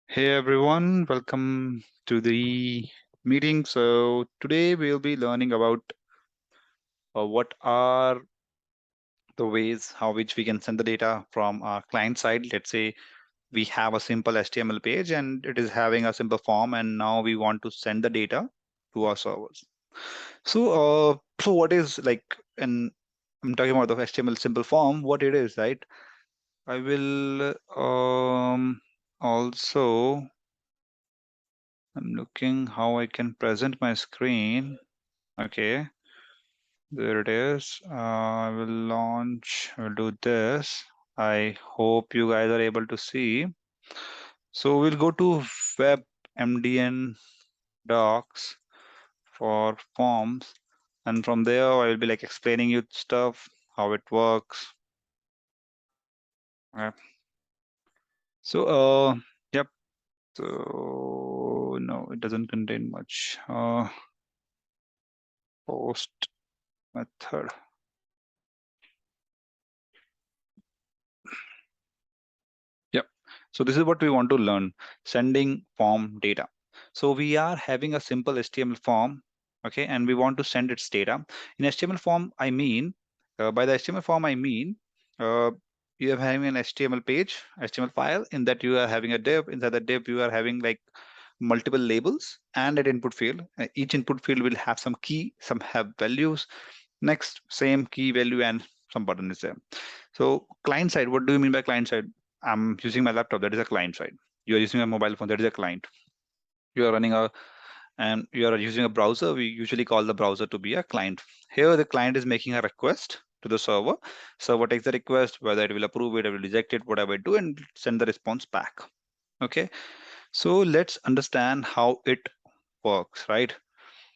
Hey everyone, welcome to the meeting. So today we'll be learning about what are the ways how which we can send the data from our client side. Let's say we have a simple HTML page and it is having a simple form, and now we want to send the data to our servers. So what is like, and I'm talking about the HTML simple form, what it is, right? I will also I'm looking how I can present my screen. Okay, there it is. I will launch, we'll do this. I hope you guys are able to see. So we'll go to web MDN docs for forms. And from there, I will be like explaining you stuff, how it works. Okay. So, yep. So no, it doesn't contain much. Post method. Yep. So this is what we want to learn, sending form data. So we are having a simple HTML form, okay, and we want to send its data. In HTML form, I mean, by the HTML form, I mean, uh, you are having an HTML page, HTML file, in that you are having a div. Inside the div, you are having like multiple labels and an input field. Each input field will have some key, some have values. Next, same key value and some button is there. So client side, what do you mean by client side? I'm using my laptop, that is a client side. You are using a mobile phone, that is a client. You are running a, and you are using a browser, we usually call the browser to be a client. Here, the client is making a request to the server. Server takes the request, whether it will approve it, it will reject it, whatever it do, and send the response back. Okay, so let's understand how it works, right?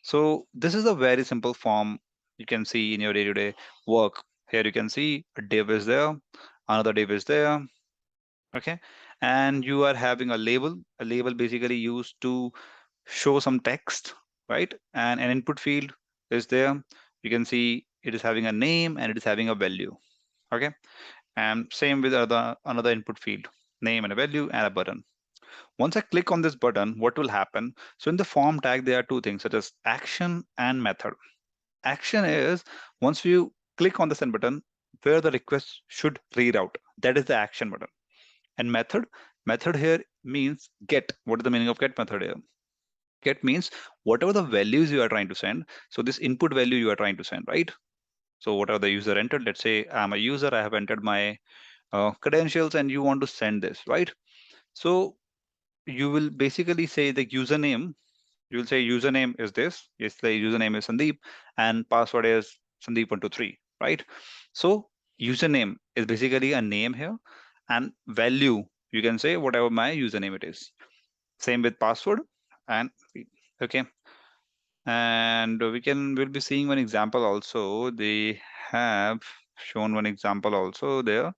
So this is a very simple form you can see in your day-to-day work. Here you can see a div is there, another div is there, okay, and you are having a label basically used to show some text, right? And an input field is there. You can see it is having a name and it is having a value, okay, and same with another input field, name and a value and a button. Once I click on this button, what will happen? So in the form tag there are two things, such as action and method. Action is once you click on the send button, where the request should reroute, that is the action button. And method here means get. What is the meaning of get method here? Get means whatever the values you are trying to send. So this input value you are trying to send, right? So whatever the user entered, let's say I'm a user, I have entered my credentials and you want to send this, right? So you will basically say the username. You will say username is this. Yes, the username is Sandeep and password is Sandeep123, right? So username is basically a name here, and value, you can say whatever my username it is. Same with password and okay. And we'll be seeing one example also. They have shown one example also there.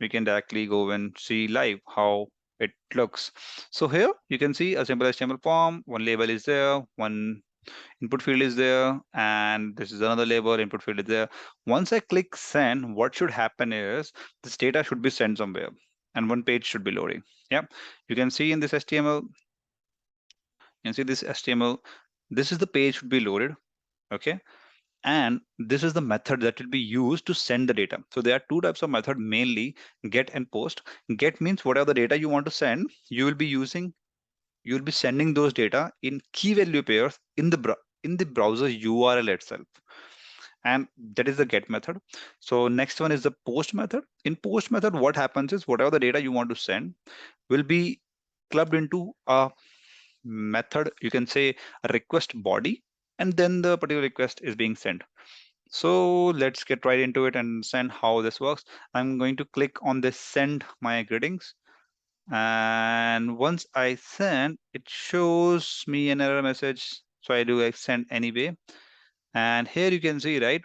We can directly go and see live how it looks. So here you can see a simple HTML form, one label is there, one input field is there, and this is another label, input field is there. Once I click send, what should happen is this data should be sent somewhere and one page should be loading. Yeah, you can see in this HTML, you can see this HTML, this is the page should be loaded, okay? And this is the method that will be used to send the data. So there are two types of method, mainly get and post. Get means whatever the data you want to send, you'll be sending those data in key value pairs in the browser URL itself. And that is the get method. So next one is the post method. In post method, what happens is whatever the data you want to send will be clubbed into a method, you can say a request body, and then the particular request is being sent. So let's get right into it and send how this works. I'm going to click on this send my greetings. And once I send, it shows me an error message. So I do send anyway. And here you can see, right?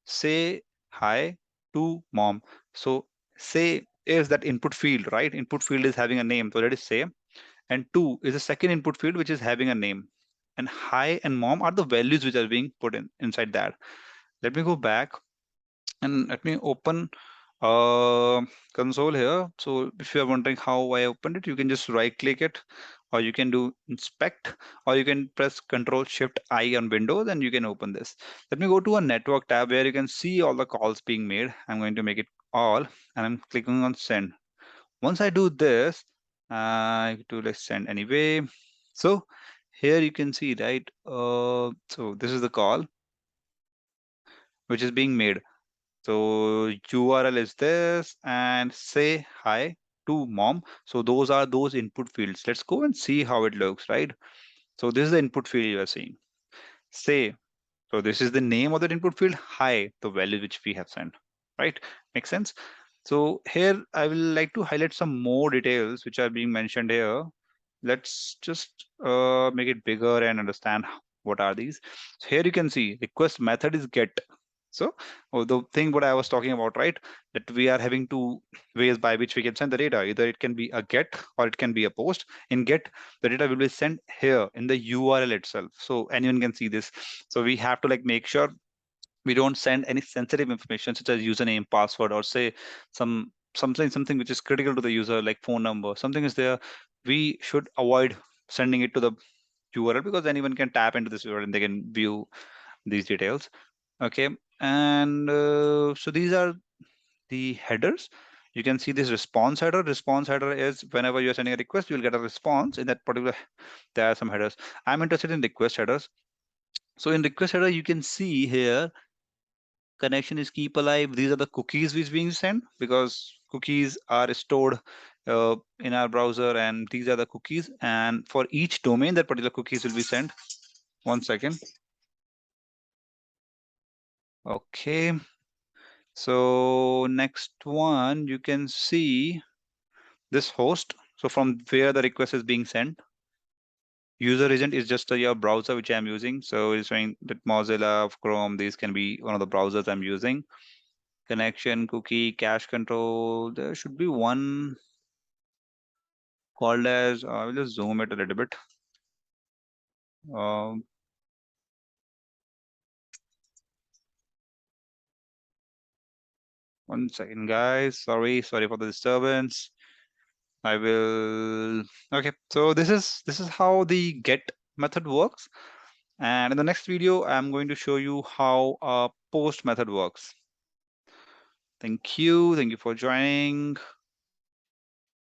Say hi to mom. So say is that input field, right? Input field is having a name. So that is say. And two is the second input field, which is having a name. And hi and mom are the values which are being put in inside that. Let me go back and let me open console here. So if you are wondering how I opened it, you can just right click it, or you can do inspect, or you can press Control Shift I on Windows and you can open this. Let me go to a network tab where you can see all the calls being made. I'm going to make it all and I'm clicking on send. Once I do this, I do like send anyway. So here you can see, right? So this is the call which is being made. So URL is this and say hi to mom. So those are those input fields. Let's go and see how it looks, right? So this is the input field you are seeing. Say, so this is the name of that input field. Hi, the value which we have sent, right? Makes sense. So here I will like to highlight some more details which are being mentioned here. Let's just make it bigger and understand what are these. So here you can see request method is get. So the thing what I was talking about, right? That we are having two ways by which we can send the data. Either it can be a get or it can be a post. In get, the data will be sent here in the URL itself. So anyone can see this. So we have to like make sure we don't send any sensitive information such as username, password, or say something which is critical to the user like phone number. Something is there. We should avoid sending it to the URL because anyone can tap into this URL and they can view these details. Okay, and so these are the headers. You can see this response header. Response header is whenever you're sending a request, you'll get a response in that particular. There are some headers. I'm interested in request headers. So in request header, you can see here connection is keep alive. These are the cookies which being sent because cookies are stored in our browser, and these are the cookies. And for each domain, that particular cookies will be sent. 1 second. Okay. So next one, you can see this host. So from where the request is being sent. User agent is just your browser which I'm using. So it's showing that Mozilla, Chrome, these can be one of the browsers I'm using. Connection, cookie, cache control. There should be one called as, I will just zoom it a little bit. Um, 1 second, guys. Sorry for the disturbance. I will. Okay, so this is how the get method works. And in the next video, I'm going to show you how a post method works. Thank you. Thank you for joining.